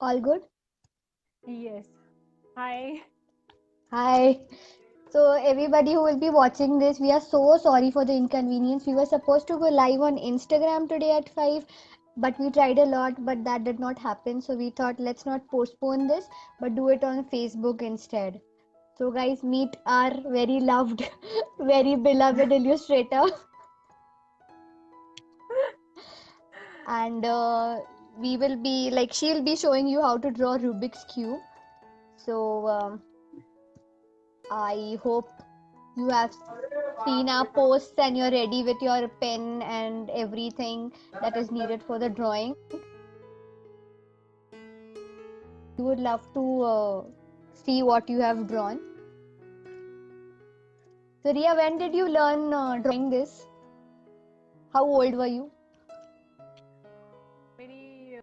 All good? Yes. Hi. Hi. So, everybody who will be watching this, we are so sorry for the inconvenience. We were supposed to go live on Instagram today at 5, but we tried a lot, but that did not happen. So, we thought let's not postpone this, but do it on Facebook instead. So, guys, meet our very loved, very beloved illustrator. And we will be like, she'll be showing you how to draw Rubik's Cube. So, I hope you have seen our posts and you're ready with your pen and everything that is needed for the drawing. We would love to see what you have drawn. So, Ria, when did you learn drawing this? How old were you? Very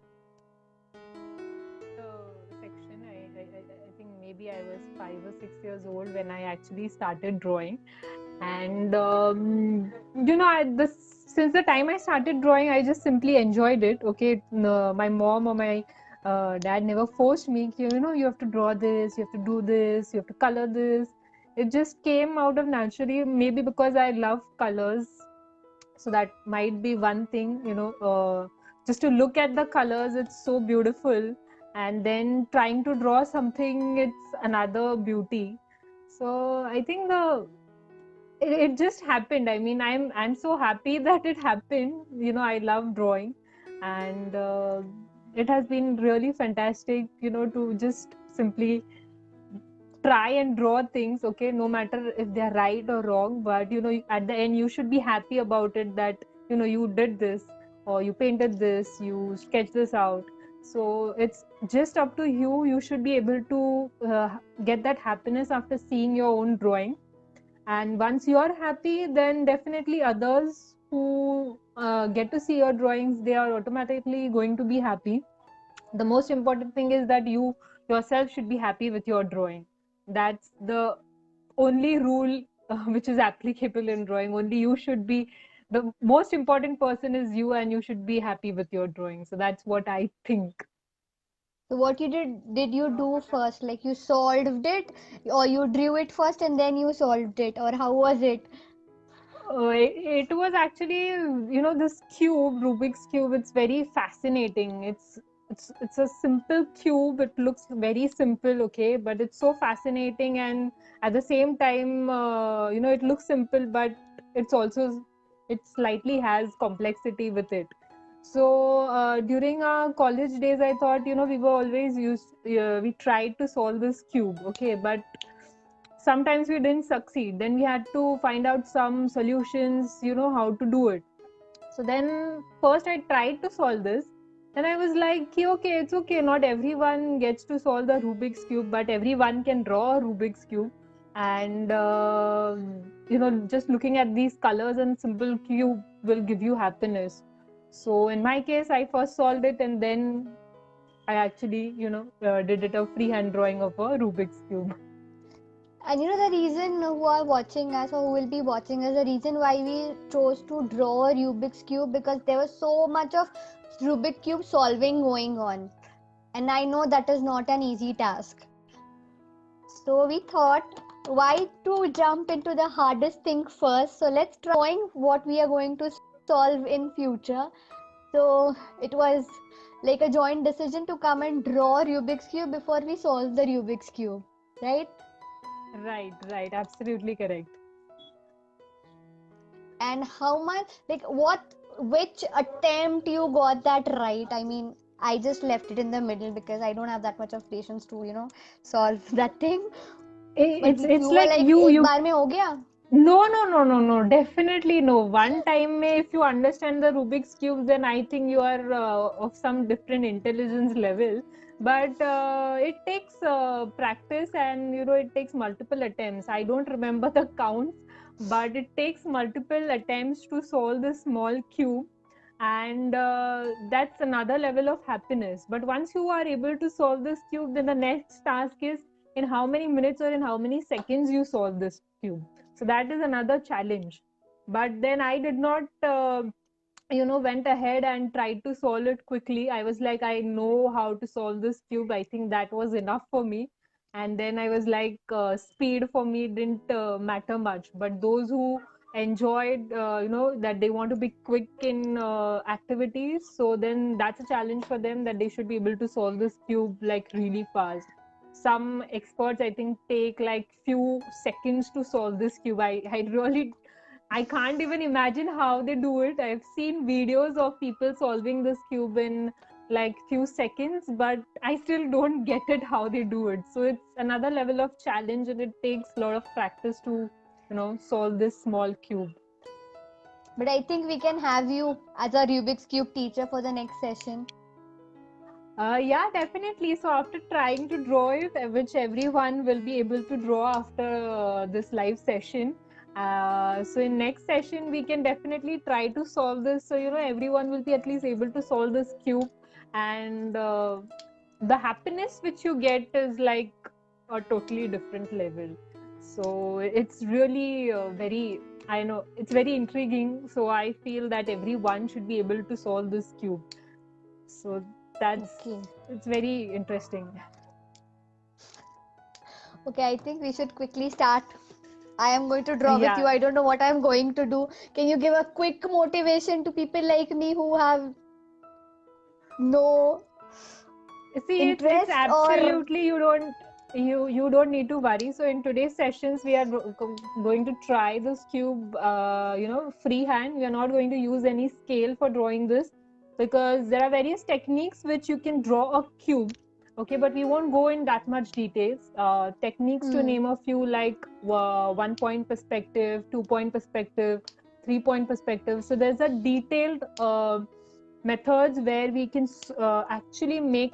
section. I think maybe I was 5 or 6 years old when I actually started drawing. And since the time I started drawing, I just simply enjoyed it. Okay, no, my mom or my dad never forced me. You have to draw this, you have to do this, you have to color this. It just came out of naturally, maybe because I love colors. So that might be one thing, just to look at the colors, it's so beautiful. And then trying to draw something, it's another beauty. So I think it just happened. I mean, I'm so happy that it happened. I love drawing, and it has been really fantastic, to just simply try and draw things, okay, no matter if they're right or wrong, but at the end you should be happy about it, that you did this, or you painted this, you sketched this out. So it's just up to you. You should be able to get that happiness after seeing your own drawing. And once you are happy, then definitely others who get to see your drawings, they are automatically going to be happy. The most important thing is that you yourself should be happy with your drawing. That's the only rule which is applicable in drawing. Only you should be, the most important person is you, and you should be happy with your drawing. So that's what I think. So, what you did you do first? Like you solved it, or you drew it first and then you solved it, or how was it? It was actually, this cube, Rubik's cube. It's very fascinating. It's a simple cube. It looks very simple, okay, but it's so fascinating, and at the same time, it looks simple, but it's also, it slightly has complexity with it. So during our college days, I thought, we were always we tried to solve this cube, okay, but sometimes we didn't succeed. Then we had to find out some solutions, how to do it. So then first I tried to solve this. Then I was like, okay, it's okay. Not everyone gets to solve the Rubik's Cube, but everyone can draw a Rubik's Cube. And, just looking at these colors and simple cube will give you happiness. So in my case, I first solved it, and then I actually, did it a freehand drawing of a Rubik's Cube. And the reason who are watching us or who will be watching us, the reason why we chose to draw a Rubik's Cube because there was so much of Rubik's Cube solving going on. And I know that is not an easy task. So we thought, why to jump into the hardest thing first? So let's try what we are going to solve in future. So it was like a joint decision to come and draw Rubik's Cube before we solve the Rubik's Cube, right? Right, absolutely correct. And how much, like, which attempt you got that right? I mean, I just left it in the middle because I don't have that much of patience to, solve that thing. But you It's were like like, एक you बार में हो गया. no, definitely no. One time if you understand the Rubik's cube, then I think you are of some different intelligence level. But it takes practice, and it takes multiple attempts. I don't remember the counts, but it takes multiple attempts to solve this small cube. And that's another level of happiness. But once you are able to solve this cube, then the next task is in how many minutes or in how many seconds you solve this cube. So that is another challenge. But then I did not went ahead and tried to solve it quickly. I was like, I know how to solve this cube. I think that was enough for me. And then I was like, speed for me didn't matter much. But those who enjoyed, that they want to be quick in activities, so then that's a challenge for them, that they should be able to solve this cube like really fast. Some experts, I think, take like few seconds to solve this cube. I can't even imagine how they do it. I've seen videos of people solving this cube in like few seconds, but I still don't get it how they do it. So it's another level of challenge, and it takes a lot of practice to, solve this small cube. But I think we can have you as a Rubik's Cube teacher for the next session. Yeah, definitely. So after trying to draw it, which everyone will be able to draw after this live session, so in next session we can definitely try to solve this. So everyone will be at least able to solve this cube, and the happiness which you get is like a totally different level. So it's really I know it's very intriguing. So I feel that everyone should be able to solve this cube. So it's very interesting. Okay, I think we should quickly start. I am going to draw with you. I don't know what I'm going to do. Can you give a quick motivation to people like me who have no interest? It's absolutely, you don't need to worry. So in today's sessions, we are going to try this cube, freehand. We are not going to use any scale for drawing this, because there are various techniques which you can draw a cube. Okay, but we won't go in that much details. Techniques to name a few, like 1-point perspective, 2-point perspective, 3-point perspective. So there's a detailed methods where we can actually make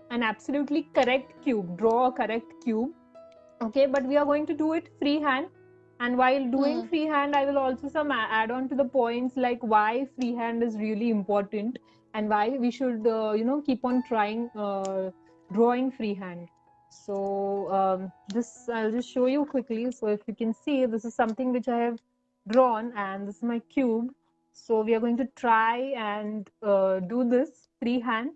an absolutely correct cube, draw a correct cube. Okay, but we are going to do it freehand. And while doing freehand, I will also add on to the points like why freehand is really important and why we should keep on trying drawing freehand. So this I'll just show you quickly. So if you can see, this is something which I have drawn, and this is my cube. So we are going to try and do this freehand.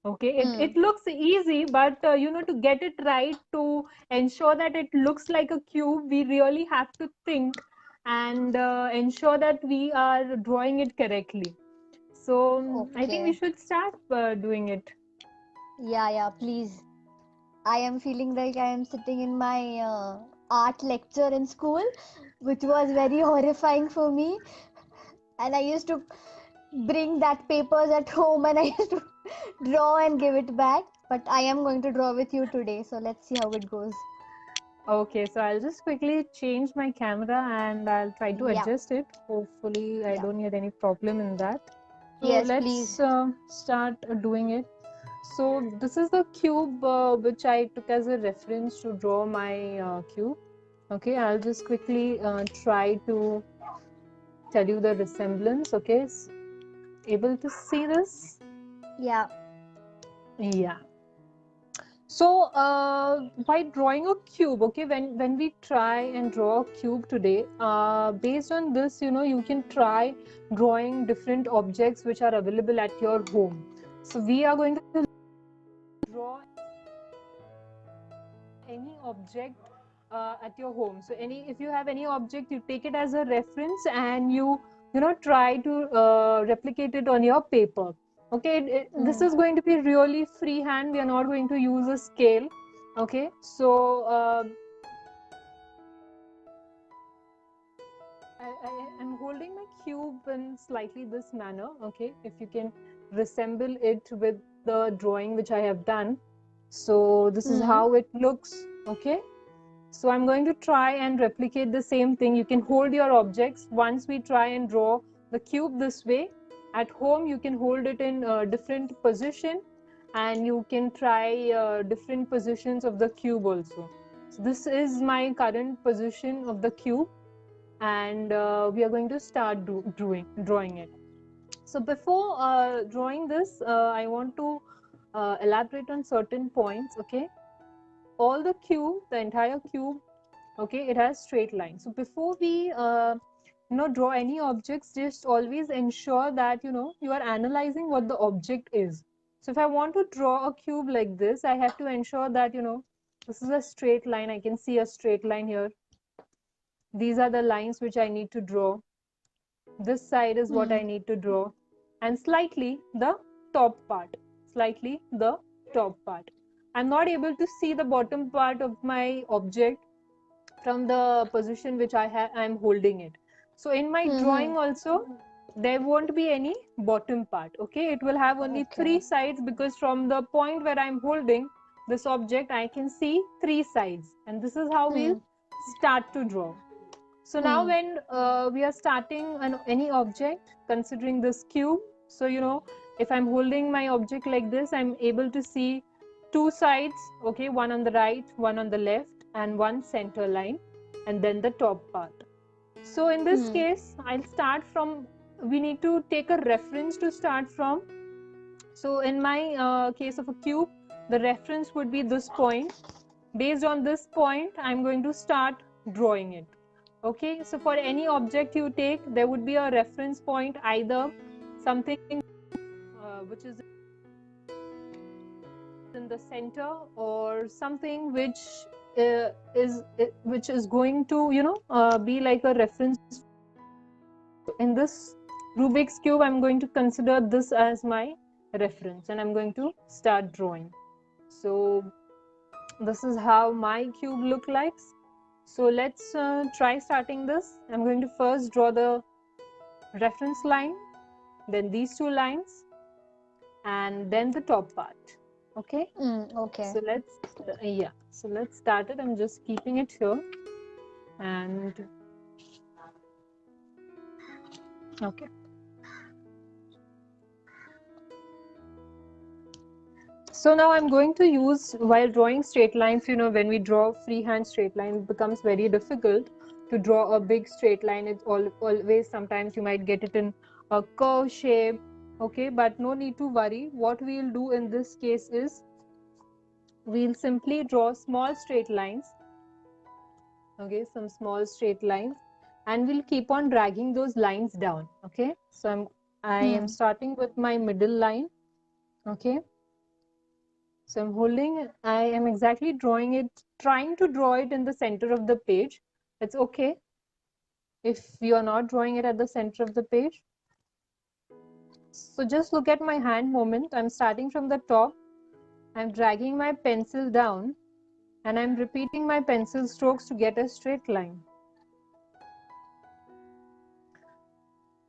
Okay, it looks easy, but to get it right, to ensure that it looks like a cube, we really have to think and ensure that we are drawing it correctly. So I think we should start doing it. Yeah, please. I am feeling like I am sitting in my art lecture in school, which was very horrifying for me. And I used to bring that papers at home and I used to draw and give it back. But I am going to draw with you today, so let's see how it goes. Okay, so I'll just quickly change my camera and I'll try to adjust it. Hopefully I don't get any problem in that. So let's start doing it. So this is the cube which I took as a reference to draw my cube. Okay, I'll just quickly try to tell you the resemblance. Okay, able to see this? Yeah. So by drawing a cube, okay, when we try and draw a cube today, based on this, you can try drawing different objects which are available at your home. So we are going to draw any object at your home. So if you have any object, you take it as a reference and you try to replicate it on your paper. Okay, this is going to be really freehand. We are not going to use a scale. Okay, so I'm holding my cube in slightly this manner. Okay, if you can resemble it with the drawing which I have done. So this is how it looks. Okay, so I'm going to try and replicate the same thing. You can hold your objects. Once we try and draw the cube this way, at home you can hold it in a different position, and you can try different positions of the cube also. So this is my current position of the cube, and we are going to start drawing it. So before drawing this, I want to elaborate on certain points. Okay, all the cube, the entire cube, okay, it has straight lines. So before we draw any objects, just always ensure that you are analyzing what the object is. So if I want to draw a cube like this, I have to ensure that this is a straight line. I can see a straight line here. These are the lines which I need to draw. This side is what I need to draw, and slightly the top part. Slightly the top part. I'm not able to see the bottom part of my object from the position which I'm holding it. So in my drawing also, there won't be any bottom part. Okay, it will have only three sides, because from the point where I'm holding this object, I can see three sides, and this is how we'll start to draw. So now when we are starting any object, considering this cube, so if I'm holding my object like this, I'm able to see two sides, okay, one on the right, one on the left, and one center line, and then the top part. So in this case, I'll start from, we need to take a reference to start from. So in my case of a cube, the reference would be this point. Based on this point, I'm going to start drawing it. Okay, so for any object you take, there would be a reference point, either something which is in the center, or something which is going to be like a reference. In this Rubik's cube, I'm going to consider this as my reference, and I'm going to start drawing. So this is how my cube look like. So let's try starting this. I'm going to first draw the reference line, then these two lines, and then the top part. Okay? Okay. So let's start it. I'm just keeping it here. And okay. So now I'm going to use, while drawing straight lines, when we draw freehand straight line, it becomes very difficult to draw a big straight line. It's always, sometimes you might get it in a curve shape, okay, but no need to worry. What we'll do in this case is, we'll simply draw small straight lines, okay, some small straight lines, and we'll keep on dragging those lines down, okay. So I am starting with my middle line, okay. So I'm holding, I am exactly drawing it, trying to draw it in the center of the page. It's okay if you are not drawing it at the center of the page. So just look at my hand movement. I'm starting from the top. I'm dragging my pencil down, and I'm repeating my pencil strokes to get a straight line.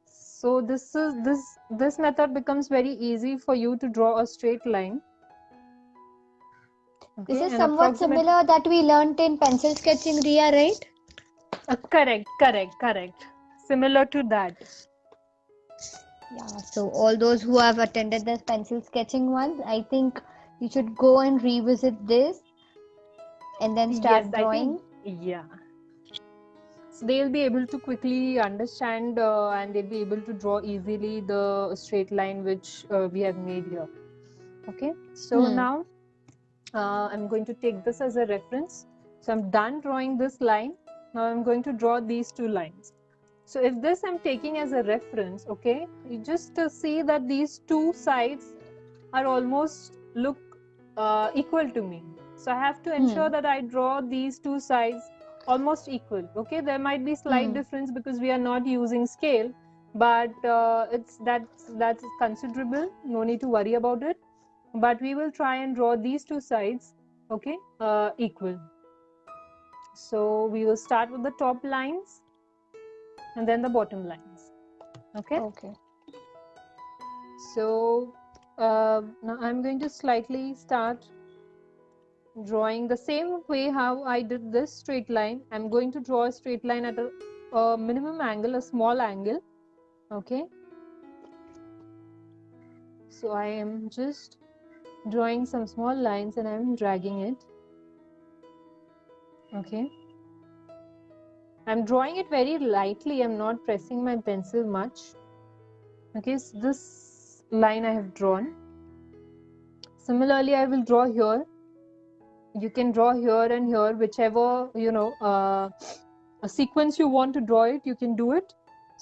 So this method becomes very easy for you to draw a straight line. Okay, this is somewhat similar that we learnt in pencil sketching, Riya, right? Correct. Similar to that. Yeah, so all those who have attended this pencil sketching one, I think you should go and revisit this and then start drawing. Yeah. So they'll be able to quickly understand and they'll be able to draw easily the straight line which we have made here. Okay, so now I'm going to take this as a reference. So I'm done drawing this line. Now I'm going to draw these two lines. So if this I'm taking as a reference, okay, you just see that these two sides are almost look equal to me. So I have to ensure that I draw these two sides almost equal. Okay, there might be slight difference because we are not using scale, but that's considerable. No need to worry about it. But we will try and draw these two sides, okay, equal. So we will start with the top lines and then the bottom lines. Okay. So now I'm going to slightly start drawing the same way how I did this straight line. I'm going to draw a straight line at a minimum angle, a small angle. Okay. So I am just drawing some small lines and I'm dragging it. Okay. I'm drawing it very lightly. I'm not pressing my pencil much. Okay, so this line I have drawn. Similarly, I will draw here. You can draw here and here, whichever, a sequence you want to draw it, you can do it.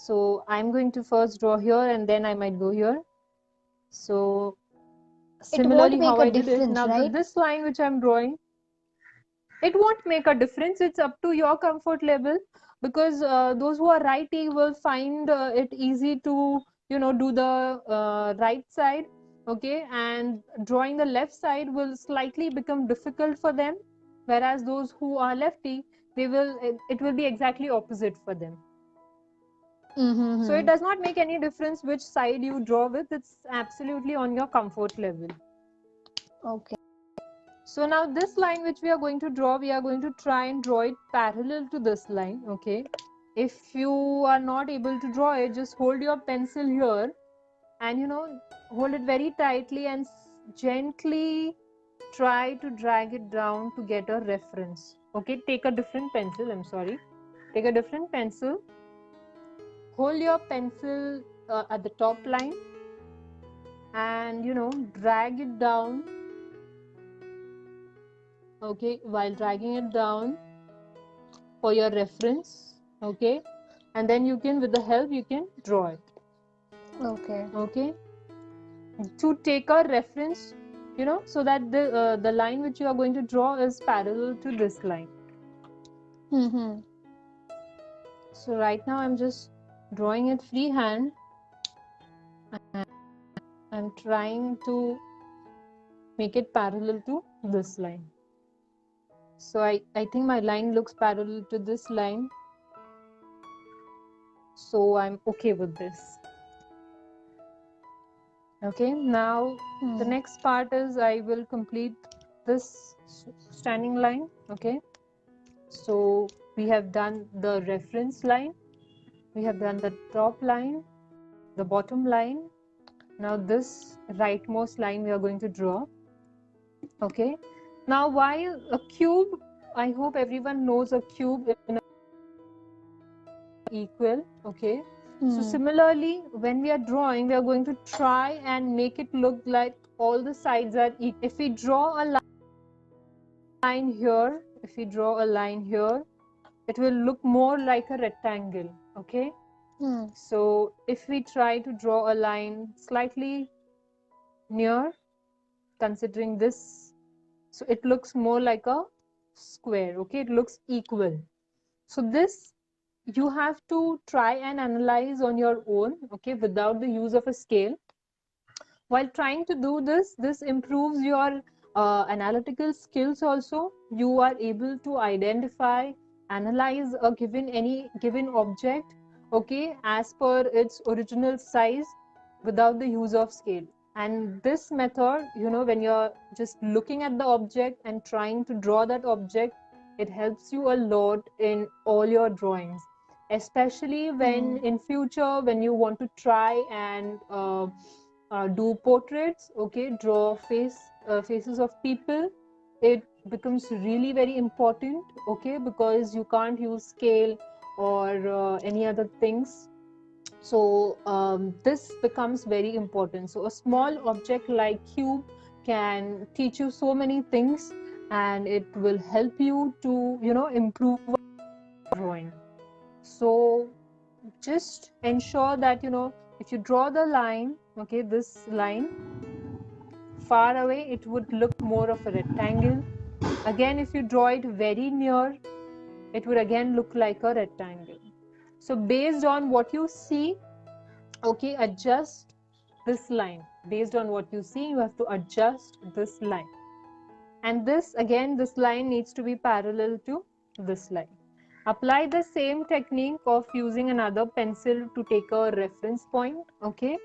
So I'm going to first draw here and then I might go here. So It won't similarly make how a I did it. difference, Now right? this line which I'm drawing, it won't make a difference. It's up to your comfort level, because those who are righty will find it easy to, do the right side, okay, and drawing the left side will slightly become difficult for them, whereas those who are lefty, it will be exactly opposite for them. So it does not make any difference which side you draw with. It's absolutely on your comfort level. Okay. So now this line which we are going to draw, we are going to try and draw it parallel to this line, okay? If you are not able to draw it, just hold your pencil here and, hold it very tightly and gently try to drag it down to get a reference. Okay, take a different pencil, I'm sorry. Take a different pencil. Hold your pencil at the top line and, drag it down. Okay, while dragging it down for your reference, okay, and then you can, with the help, you can draw it. Okay, to take a reference, so that the line which you are going to draw is parallel to this line. So right now I'm just drawing it freehand and I'm trying to make it parallel to this line. So I think my line looks parallel to this line, so I'm okay with this. Okay, now the next part is I will complete this standing line. Okay, so we have done the reference line, we have done the top line, the bottom line. Now this rightmost line we are going to draw. Okay, now while a cube, I hope everyone knows a cube in a equal. Okay, so similarly, when we are drawing, we are going to try and make it look like all the sides are equal. If we draw a line here, it will look more like a rectangle. Okay, so if we try to draw a line slightly near, considering this, so it looks more like a square. Okay, it looks equal. So this you have to try and analyze on your own, okay, without the use of a scale. While trying to do this improves your analytical skills also. You are able to identify, analyze any given object, okay, as per its original size without the use of scale. And this method, when you're just looking at the object and trying to draw that object, it helps you a lot in all your drawings, especially when in future when you want to try and do portraits, okay, draw faces of people. It becomes really very important, okay, because you can't use scale or any other things. So this becomes very important. So a small object like cube can teach you so many things, and it will help you to improve drawing. So just ensure that if you draw the line, okay, this line far away, it would look more of a rectangle. Again, if you draw it very near, it would again look like a rectangle. So based on what you see, okay, adjust this line. Based on what you see, you have to adjust this line. And this line needs to be parallel to this line. Apply the same technique of using another pencil to take a reference point, okay,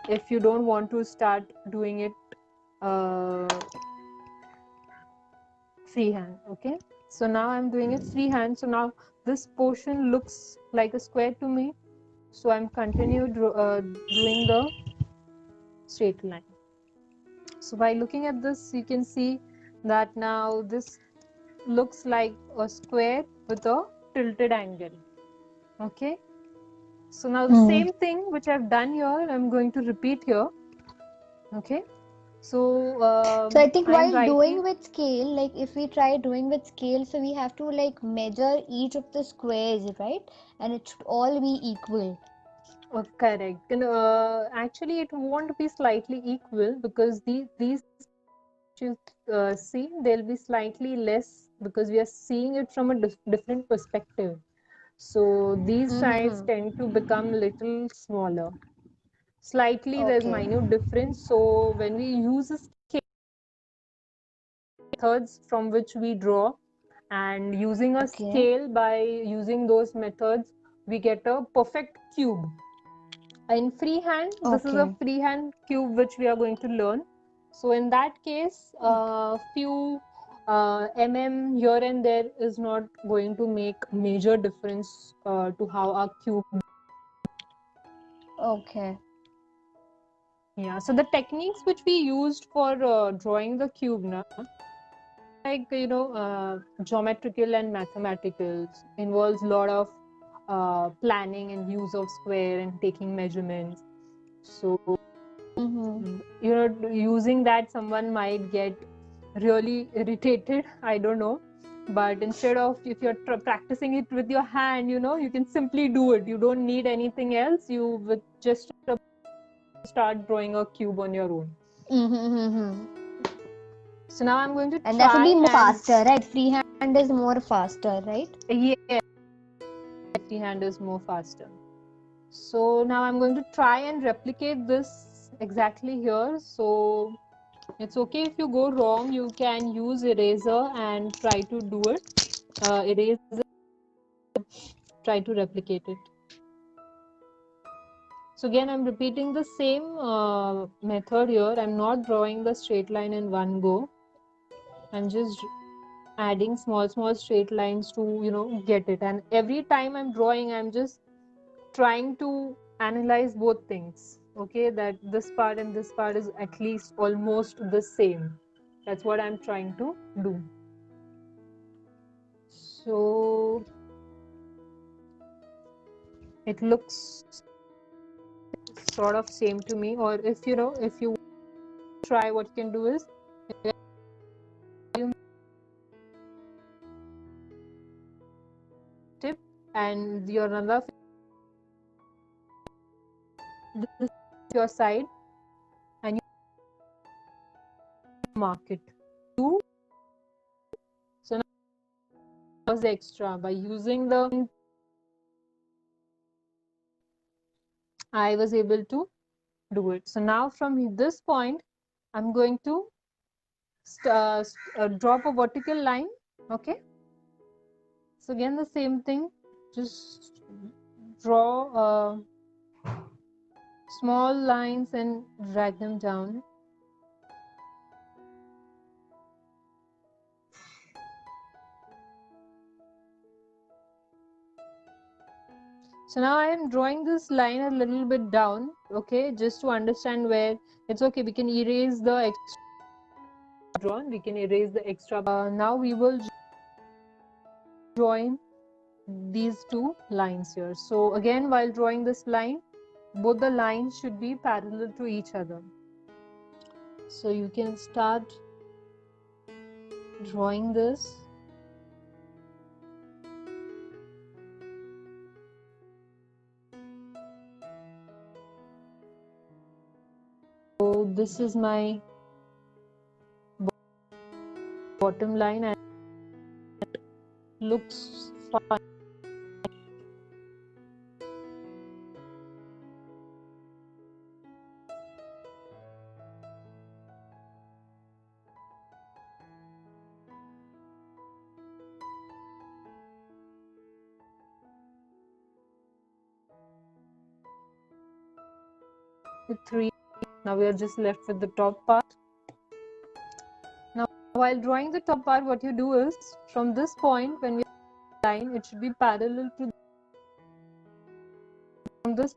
if you don't want to start doing it freehand. Okay, so now I'm doing it freehand. So now this portion looks like a square to me, so I'm continued doing the straight line. So by looking at this, you can see that now this looks like a square with a tilted angle. Okay, so now the same thing which I've done here, I'm going to repeat here. Okay, so I think while doing with scale, like if we try doing with scale, so we have to like measure each of the squares, right? And it should all be equal. Correct. Actually, it won't be slightly equal because these you see, they'll be slightly less because we are seeing it from a different perspective. So these sides Mm-hmm. tend to become little smaller. Slightly, there's Okay. minute difference. So when we use a scale methods from which we draw, and using a Okay. scale, by using those methods, we get a perfect cube. In freehand, this is a Okay. freehand cube which we are going to learn. So in that case, Okay. few here and there is not going to make major difference to how our cube. Okay. Yeah, so the techniques which we used for drawing the cube now, like geometrical and mathematical, involves a lot of planning and use of square and taking measurements. So Mm-hmm. using that, someone might get really irritated, I don't know. But instead of, if you're practicing it with your hand, you can simply do it. You don't need anything else. You with just start drawing a cube on your own. Mm-hmm. So now I'm going to And that would try be more and faster, right? Freehand is more faster, right? yeah, freehand is more faster. So now I'm going to try and replicate this exactly here. So it's okay if you go wrong, you can use eraser and try to do it. Erase, try to replicate it. So again, I'm repeating the same method here. I'm not drawing the straight line in one go. I'm just adding small straight lines to get it. And every time I'm drawing, I'm just trying to analyze both things. Okay, that this part and this part is at least almost the same. That's what I'm trying to do. So it looks sort of same to me. Or if you try, what you can do is you tip and your another, this is your side, and you mark it. Two. So now was the extra. By using the, I was able to do it. So now from this point, I'm going to drop a vertical line. Okay. So again, the same thing. Just draw small lines and drag them down. So now I am drawing this line a little bit down, okay, just to understand where it's okay. We can erase the extra drawn. We can erase the extra. Now we will join these two lines here. So again, while drawing this line, both the lines should be parallel to each other. So you can start drawing this. So this is my bottom line and it looks fine. With three. Now we are just left with the top part. Now while drawing the top part, what you do is, from this point, when we line, it should be parallel to from this.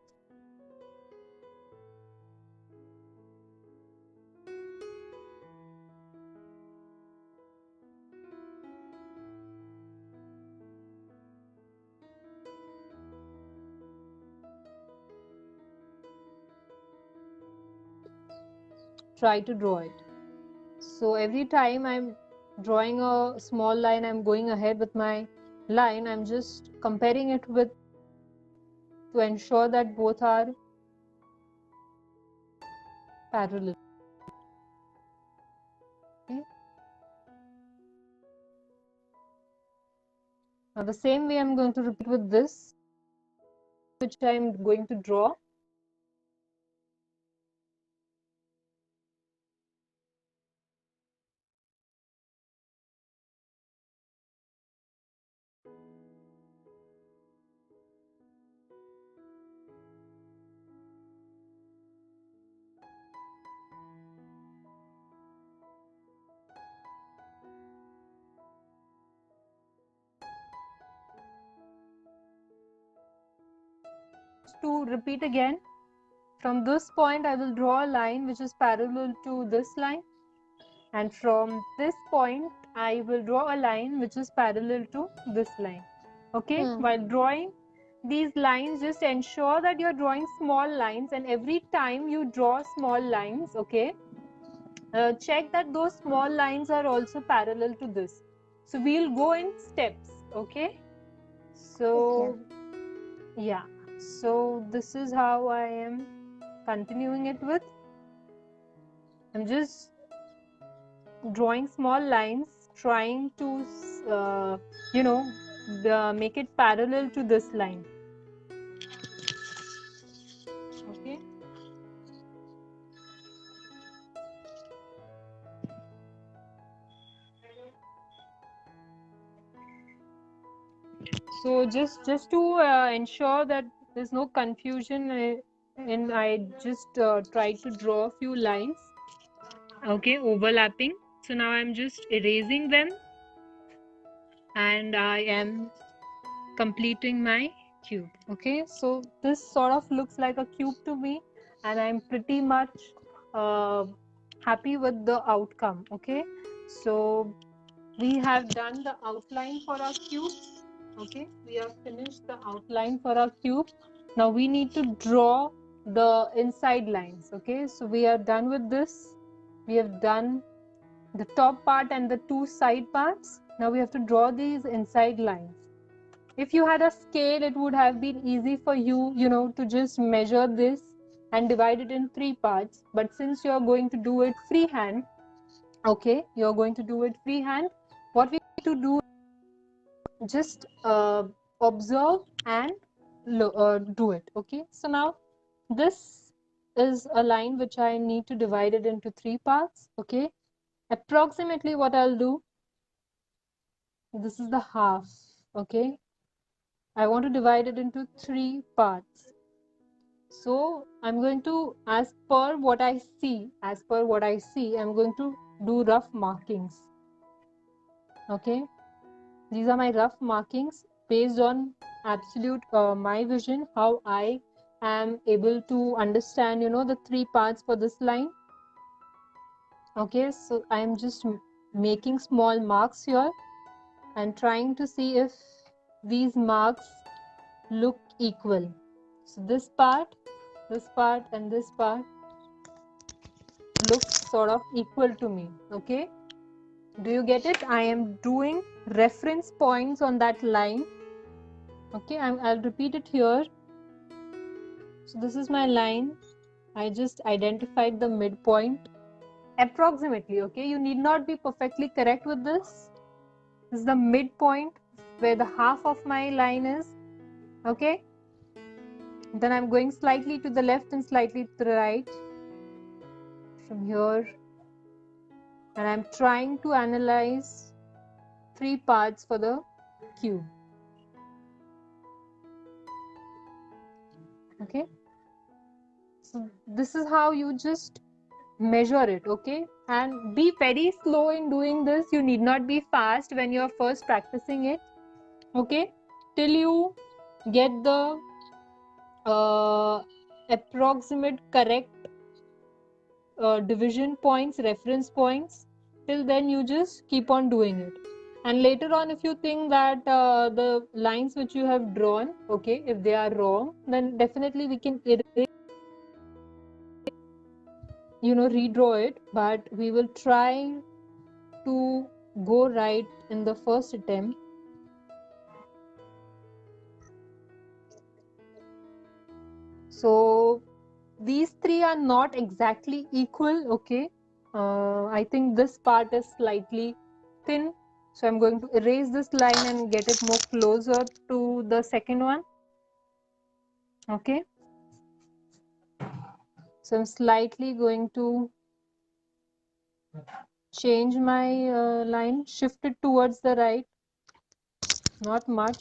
Try to draw it. So every time I'm drawing a small line, I'm going ahead with my line. I'm just comparing it with to ensure that both are parallel. Okay. Now the same way I'm going to repeat with this, which I'm going to draw. To repeat again, from this point I will draw a line which is parallel to this line, and from this point I will draw a line which is parallel to this line. Okay, while drawing these lines, just ensure that you're drawing small lines, and every time you draw small lines, okay, check that those small lines are also parallel to this. So we'll go in steps. Okay, so yeah, so this is how I am continuing it with. I'm just drawing small lines, trying to make it parallel to this line. Okay, so just to ensure that there's no confusion, and I just try to draw a few lines, okay, overlapping. So now I'm just erasing them, and I am completing my cube. Okay, so this sort of looks like a cube to me, and I'm pretty much happy with the outcome. Okay, so we have done the outline for our cube. Okay, we have finished the outline for our cube. Now we need to draw the inside lines. Okay, so we are done with this. We have done the top part and the two side parts. Now we have to draw these inside lines. If you had a scale, it would have been easy for you, to just measure this and divide it in 3 parts. But since you're going to do it freehand, okay, you're going to do it freehand, what we need to do is just observe and do it. Okay, so now this is a line which I need to divide it into 3 parts. Okay, approximately what I'll do, this is the half. Okay, I want to divide it into 3 parts. So I'm going to, as per what I see, I'm going to do rough markings. Okay, these are my rough markings based on absolute my vision, how I am able to understand, the 3 parts for this line. Okay, so I'm just making small marks here and trying to see if these marks look equal. So this part, and this part looks sort of equal to me. Okay, do you get it? I am doing reference points on that line. Okay, I'll repeat it here. So this is my line. I just identified the midpoint approximately. Okay, you need not be perfectly correct with this. This is the midpoint where the half of my line is. Okay, then I'm going slightly to the left and slightly to the right from here, and I'm trying to analyze 3 parts for the cube. Okay, so this is how you just measure it. Okay, and be very slow in doing this. You need not be fast when you're first practicing it. Okay, till you get the approximate correct division points, reference points, till then you just keep on doing it. And later on, if you think that the lines which you have drawn, okay, if they are wrong, then definitely we can redraw it, but we will try to go right in the first attempt. So these three are not exactly equal, okay. I think this part is slightly thin, so I'm going to erase this line and get it more closer to the second one, okay. So I'm slightly going to change my line, shift it towards the right, not much.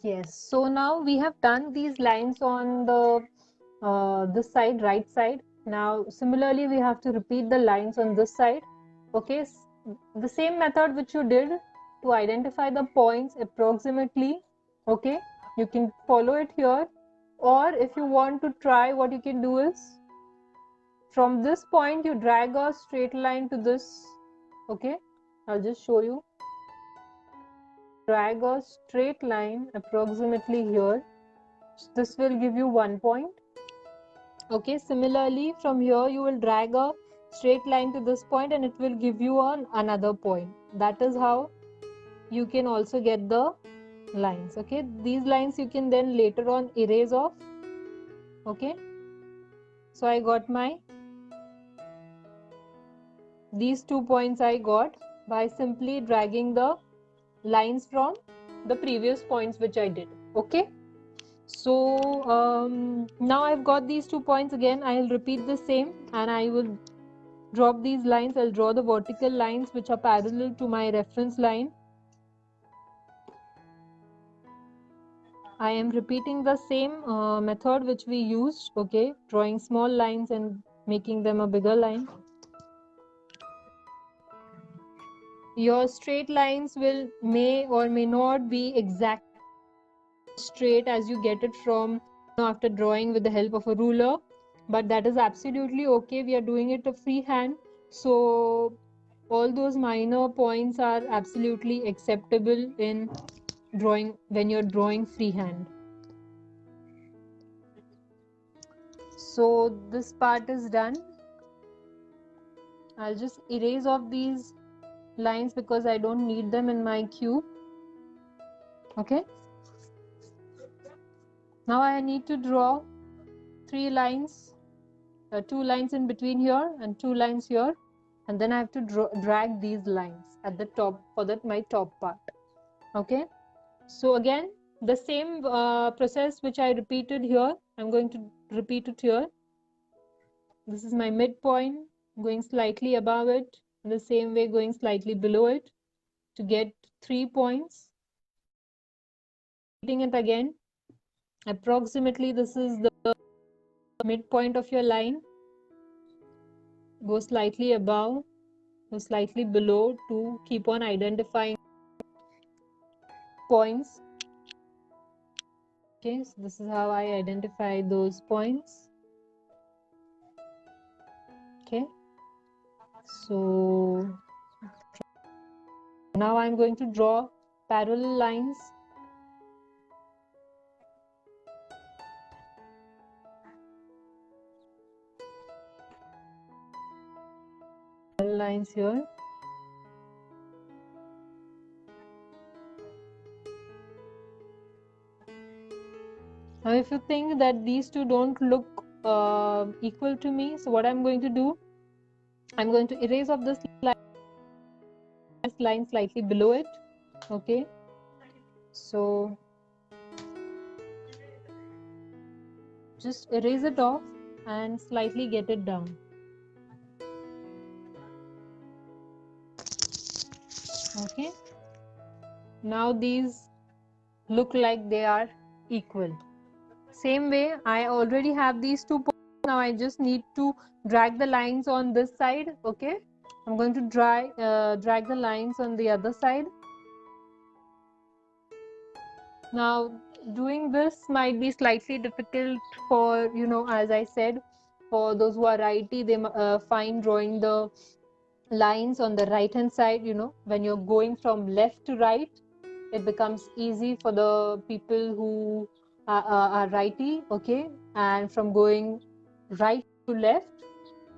Yes, so now we have done these lines on the this side, right side. Now similarly we have to repeat the lines on this side, okay. The same method which you did to identify the points approximately, okay, you can follow it here. Or if you want to try, what you can do is from this point you drag a straight line to this, okay. I'll just show you. Drag a straight line approximately here. This will give you 1 point, okay. Similarly from here you will drag a straight line to this point and it will give you another point. That is how you can also get the lines, okay. These lines you can then later on erase off, okay. So I got these 2 points I got by simply dragging the lines from the previous points which I did, okay. So now I've got these 2 points again. I'll repeat the same and I will drop these lines. I'll draw the vertical lines which are parallel to my reference line. I am repeating the same method which we used, okay, drawing small lines and making them a bigger line. Your straight lines may or may not be exact straight as you get it from after drawing with the help of a ruler, but that is absolutely okay. We are doing it a freehand, so all those minor points are absolutely acceptable in drawing when you're drawing freehand. So this part is done. I'll just erase off these lines because I don't need them in my cube, okay. Now I need to draw 3 lines, 2 lines in between here and 2 lines here, and then I have to drag these lines at the top for my top part, okay. So again the same process which I repeated here, I'm going to repeat it here. This is my midpoint, going slightly above it, in the same way going slightly below it to get 3 points. Repeating it again, approximately this is the midpoint of your line. Go slightly above, go slightly below to keep on identifying points. Okay, so this is how I identify those points. Okay, so now I'm going to draw parallel lines. Parallel lines here. Now if you think that these two don't look equal to me, so what I'm going to do, I'm going to erase off this line slightly below it, okay. So just erase it off and slightly get it down, okay. Now these look like they are equal. Same way, I already have these 2 points. Now I just need to drag the lines on this side, okay. I'm going to drag the lines on the other side. Now doing this might be slightly difficult for, as I said, for those who are righty, they find drawing the lines on the right hand side, when you're going from left to right, it becomes easy for the people who are righty, okay, and from going right to left,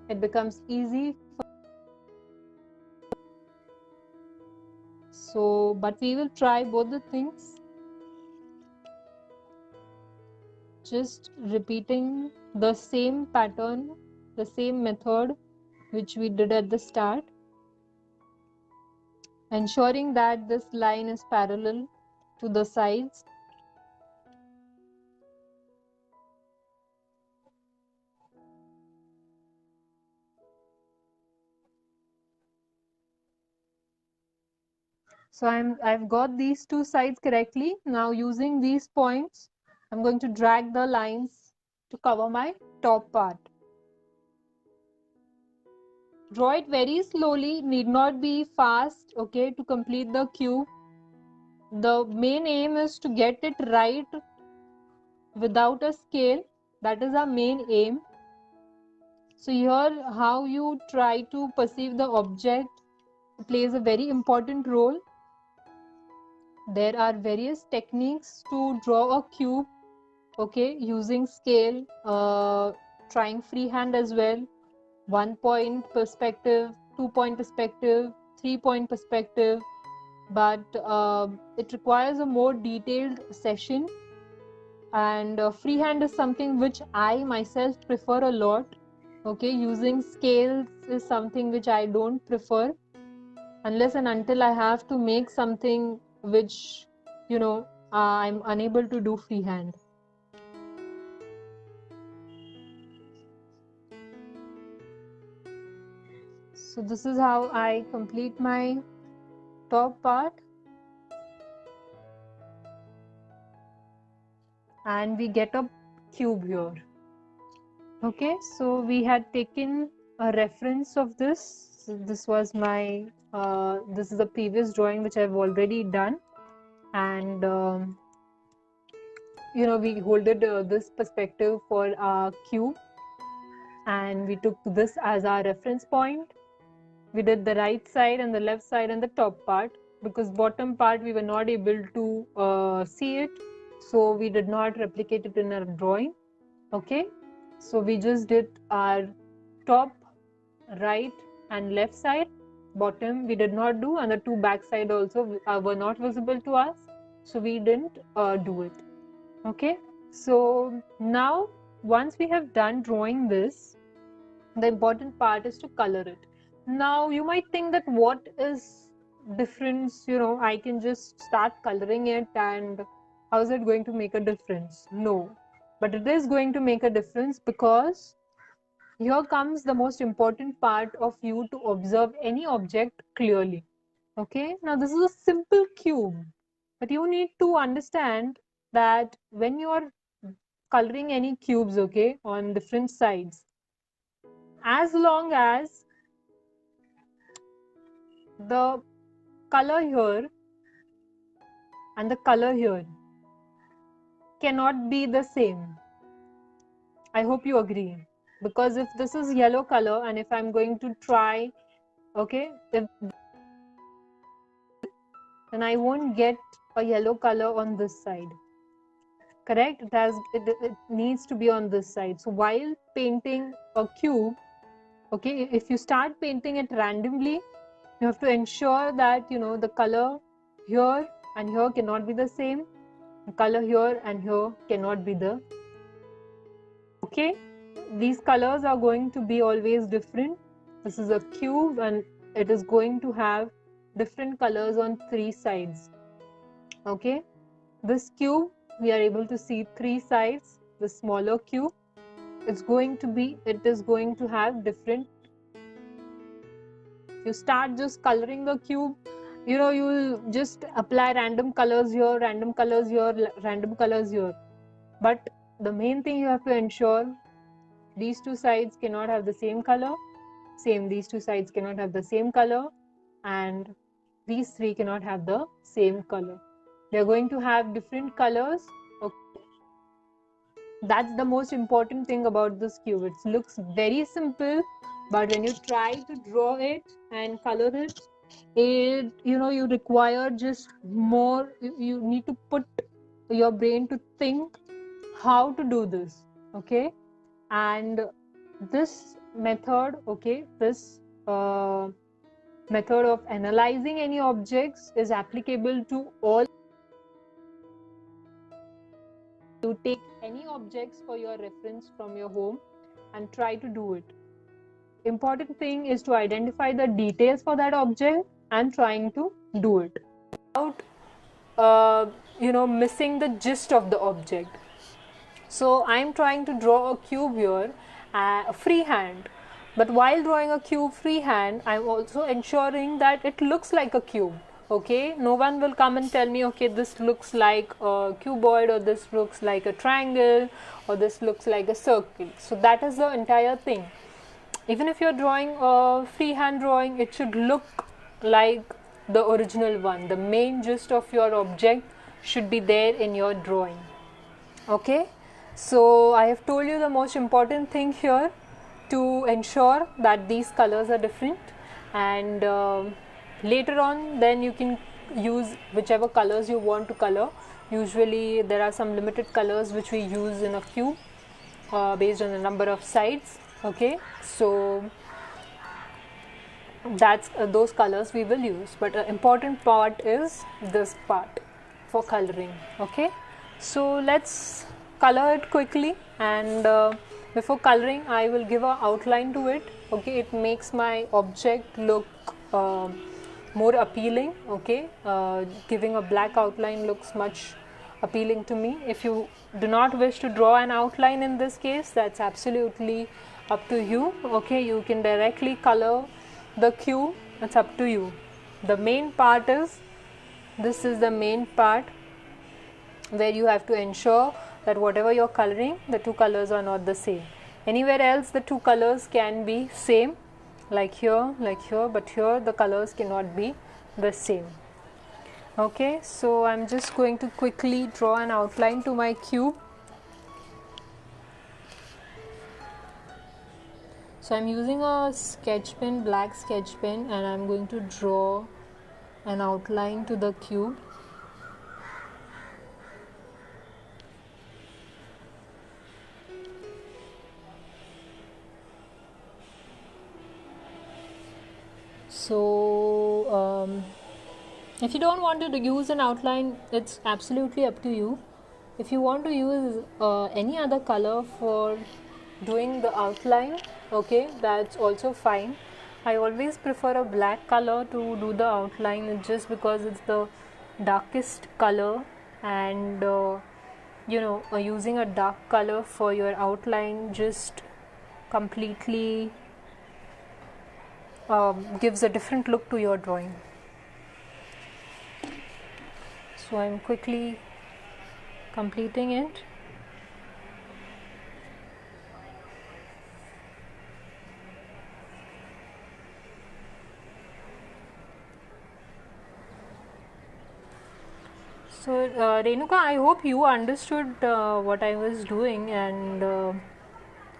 it becomes easy. So but we will try both the things. just repeating the same pattern, the same method which we did at the start, ensuring that this line is parallel to the sides. So I've got these two sides correctly. Now using these points, I'm going to drag the lines to cover my top part. Draw it very slowly, need not be fast, okay, to complete the cube. The main aim is to get it right without a scale. That is our main aim. So here, how you try to perceive the object plays a very important role. There are various techniques to draw a cube, okay, using scale, trying freehand as well, 1-point perspective, 2-point perspective, 3-point perspective, but it requires a more detailed session, and freehand is something which I myself prefer a lot. Okay, using scales is something which I don't prefer unless and until I have to make something which, you know, I'm unable to do freehand. So this is how I complete my top part. And we get a cube here. Okay, so we had taken a reference of this. So this was my, this is the previous drawing which I've already done. And, you know, we holded this perspective for our cube. And we took this as our reference point. We did the right side and the left side and the top part, because bottom part we were not able to see it. So we did not replicate it in our drawing. Okay, so we just did our top, right and left side. Bottom we did not do, and the two back side also were not visible to us, so we didn't do it. Okay, so now once we have done drawing this, the important part is to color it. Now you might think that what is difference, you know, I can just start coloring it and how is it going to make a difference? No, but it is going to make a difference, because here comes the most important part of you to observe any object clearly. Okay, now this is a simple cube, but you need to understand that when you are coloring any cubes, okay, on different sides, as long as the color here and the color here cannot be the same. I hope you agree. Because if this is yellow color and if I'm going to try, okay, then I won't get a yellow color on this side. Correct? It needs to be on this side. So while painting a cube, okay, if you start painting it randomly, you have to ensure that, you know, the color here and here cannot be the same. The color here and here cannot be the, okay, these colors are going to be always different. This is a cube and it is going to have different colors on three sides. Okay, this cube we are able to see three sides. The smaller cube, it is going to have different. You start just coloring the cube, you know, you will just apply random colors here, random colors here, random colors here, but the main thing you have to ensure, these two sides cannot have the same color, these two sides cannot have the same color, and these three cannot have the same color. They are going to have different colors. Okay. That's the most important thing about this cube. It looks very simple, but when you try to draw it and color it, you know, you require just more. You need to put your brain to think how to do this. Okay, and this method, okay, this method of analyzing any objects is applicable to all You take any objects for your reference from your home and try to do it. Important thing is to identify the details for that object and trying to do it without missing the gist of the object. So I am trying to draw a cube here freehand, but while drawing a cube freehand, I am also ensuring that it looks like a cube. Okay, no one will come and tell me, okay, this looks like a cuboid, or this looks like a triangle, or this looks like a circle. So that is the entire thing. Even if you're drawing a freehand drawing, it should look like the original one. The main gist of your object should be there in your drawing. Okay, so I have told you the most important thing here to ensure that these colors are different, and later on then you can use whichever colors you want to color. Usually there are some limited colors which we use in a cube based on the number of sides. Okay, so that's those colors we will use, but an important part is this part for coloring. Okay, so let's color it quickly, and before coloring I will give an outline to it. Okay, it makes my object look more appealing. Okay, giving a black outline looks much appealing to me. If you do not wish to draw an outline in this case, that's absolutely up to you. Okay, you can directly color the cube, it's up to you. The main part is, this is the main part where you have to ensure that whatever you're coloring, the two colors are not the same. Anywhere else the two colors can be same, like here, but here the colors cannot be the same. Okay, so I'm just going to quickly draw an outline to my cube. So I'm using a sketch pen, black sketch pen, and I'm going to draw an outline to the cube. So if you don't want to use an outline, it's absolutely up to you. If you want to use any other color for doing the outline, okay, that's also fine. I always prefer a black color to do the outline, just because it's the darkest color, and using a dark color for your outline just completely gives a different look to your drawing. So I'm quickly completing it. So Renuka, I hope you understood what I was doing, and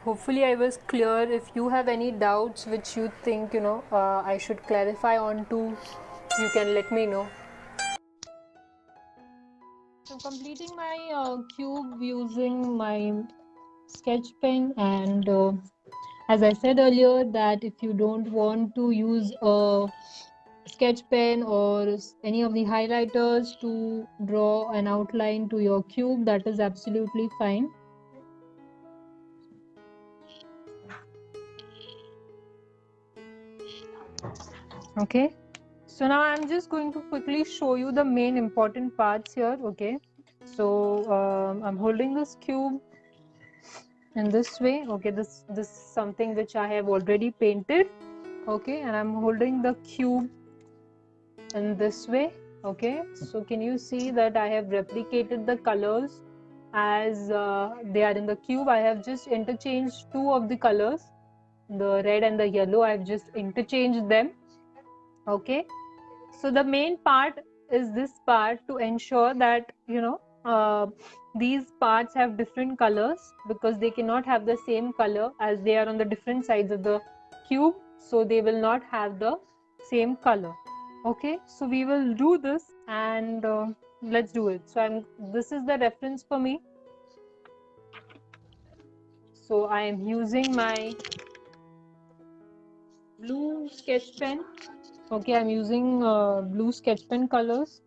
hopefully I was clear. If you have any doubts which you think I should clarify on to, you can let me know. So completing my cube using my sketch pen, and as I said earlier, that if you don't want to use a sketch pen or any of the highlighters to draw an outline to your cube, that is absolutely fine. Okay, so now I'm just going to quickly show you the main important parts here. Okay, so I'm holding this cube in this way. Okay, this is something which I have already painted. Okay, and I'm holding the cube in this way. Okay, so can you see that I have replicated the colors as they are in the cube? I have just interchanged two of the colors, the red and the yellow. I've just interchanged them. Okay, so the main part is this part, to ensure that these parts have different colors, because they cannot have the same color as they are on the different sides of the cube, so they will not have the same color. Okay, so we will do this, and let's do it. So this is the reference for me. So I am using my blue sketch pen. Okay, I'm using blue sketch pen colors,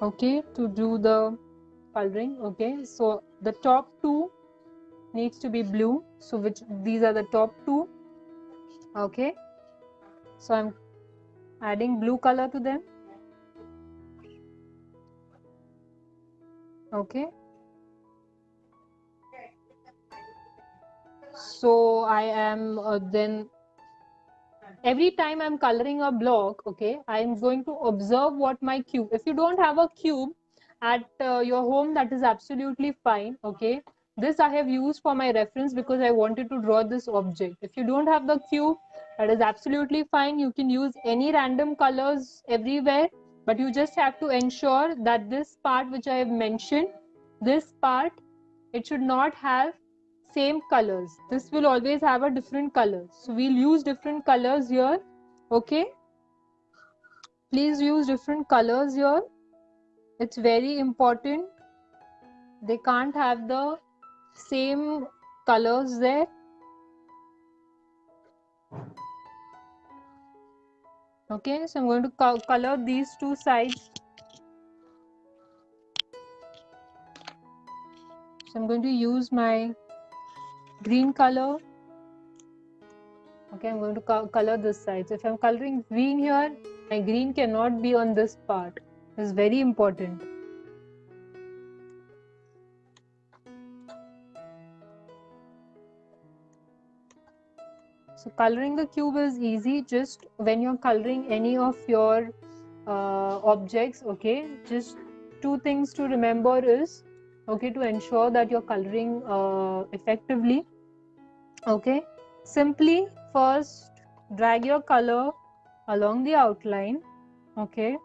okay, to do the coloring. Okay, so the top two needs to be blue. So these are the top two. Okay. So I'm adding blue color to them. Okay. So I am then every time I'm coloring a block, okay, I'm going to observe what my cube. If you don't have a cube at your home, that is absolutely fine. Okay. This I have used for my reference because I wanted to draw this object. If you don't have the cube, that is absolutely fine. You can use any random colors everywhere, but you just have to ensure that this part which I have mentioned, this part, it should not have same colors. This will always have a different color. So we'll use different colors here. Okay. Please use different colors here. It's very important. They can't have the same colors there. Okay, so I'm going to color these two sides. So I'm going to use my green color. Okay, I'm going to color this side. So if I'm coloring green here, my green cannot be on this part. This is very important. So coloring the cube is easy. Just when you're coloring any of your objects, okay, just two things to remember is, okay, to ensure that you're coloring effectively. Okay, simply first drag your color along the outline, okay,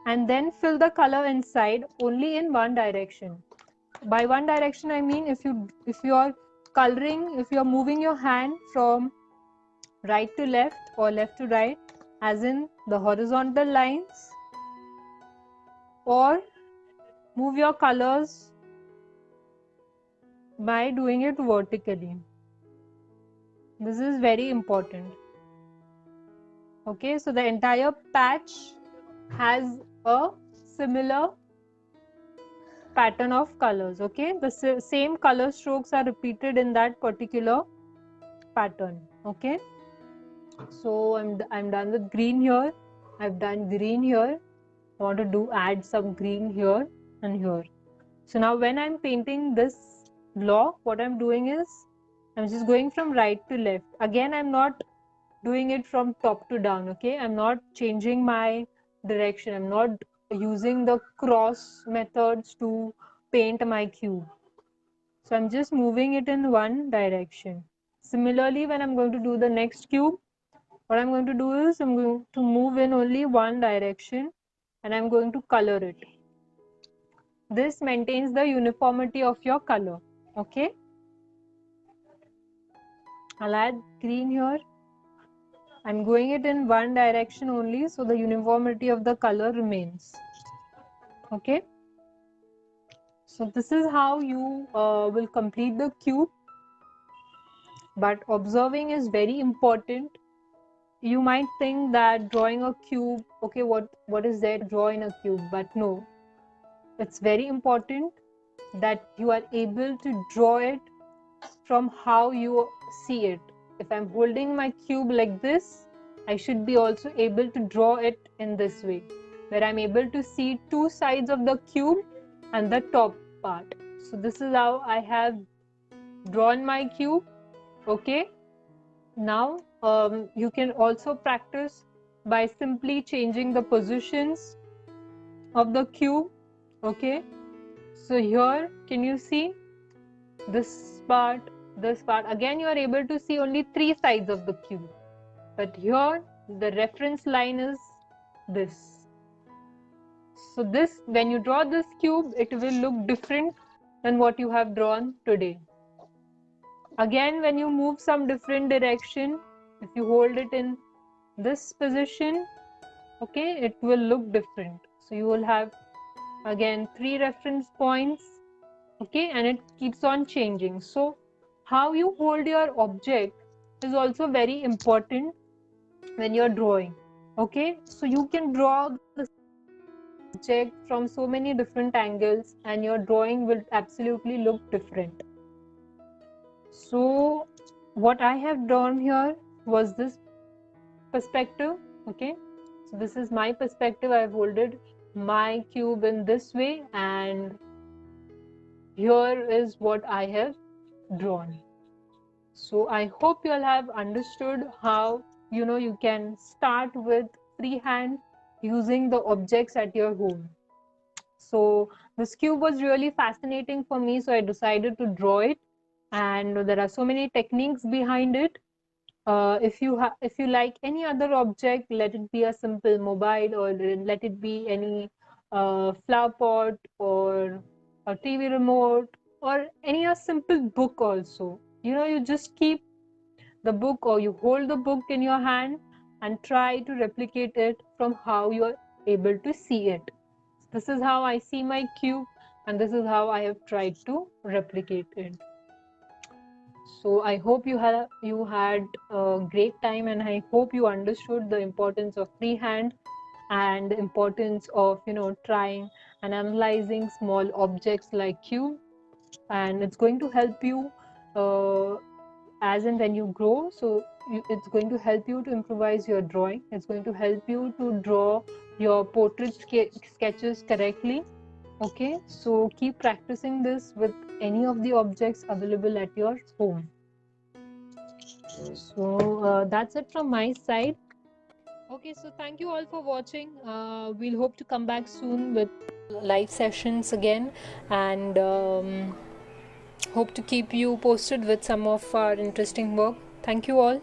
and then fill the color inside only in one direction. By one direction I mean if you are coloring, if you are moving your hand from right to left or left to right, as in the horizontal lines, or move your colors by doing it vertically. This is very important. Okay, so the entire patch has a similar pattern of colors. Okay, the same color strokes are repeated in that particular pattern. Okay, so I'm done with green here. I've done green here. I want to add some green here and here. So now when I'm painting this block, what I'm doing is I'm just going from right to left. Again, I'm not doing it from top to down. Okay, I'm not changing my direction. I'm not using the cross methods to paint my cube. So I'm just moving it in one direction. Similarly, when I'm going to do the next cube, what I'm going to do is I'm going to move in only one direction and I'm going to color it. This maintains the uniformity of your color. Okay, I'll add green here. I'm going it in one direction only, so the uniformity of the color remains. Okay, so this is how you will complete the cube. But observing is very important. You might think that drawing a cube, okay, what is there to draw in a cube? But no, it's very important that you are able to draw it from how you see it. If I'm holding my cube like this, I should be also able to draw it in this way, where I'm able to see two sides of the cube and the top part. So this is how I have drawn my cube. Okay, now you can also practice by simply changing the positions of the cube. Okay, so here can you see this part, this part? Again, you are able to see only three sides of the cube, but here the reference line is this. So this, when you draw this cube, it will look different than what you have drawn today. Again, when you move some different direction, if you hold it in this position, okay, it will look different. So you will have again three reference points, okay, and it keeps on changing. So how you hold your object is also very important when you're drawing. Okay, so you can draw the object from so many different angles, and your drawing will absolutely look different. So what I have drawn here was this perspective. Okay, so this is my perspective. I've folded my cube in this way, and here is what I have drawn. So I hope you all have understood how you can start with freehand using the objects at your home. So this cube was really fascinating for me, so I decided to draw it, and there are so many techniques behind it. If you like any other object, let it be a simple mobile, or let it be any flower pot or a TV remote, or any a simple book also. You just keep the book, or you hold the book in your hand and try to replicate it from how you are able to see it. This is how I see my cube, and this is how I have tried to replicate it. So I hope you had a great time, and I hope you understood the importance of freehand and the importance of trying and analyzing small objects like cube, and it's going to help you as and when you grow. So it's going to help you to improvise your drawing. It's going to help you to draw your portrait sketches correctly. Okay, so keep practicing this with any of the objects available at your home. So that's it from my side. Okay, so thank you all for watching. We'll hope to come back soon with live sessions again, and hope to keep you posted with some of our interesting work. Thank you all.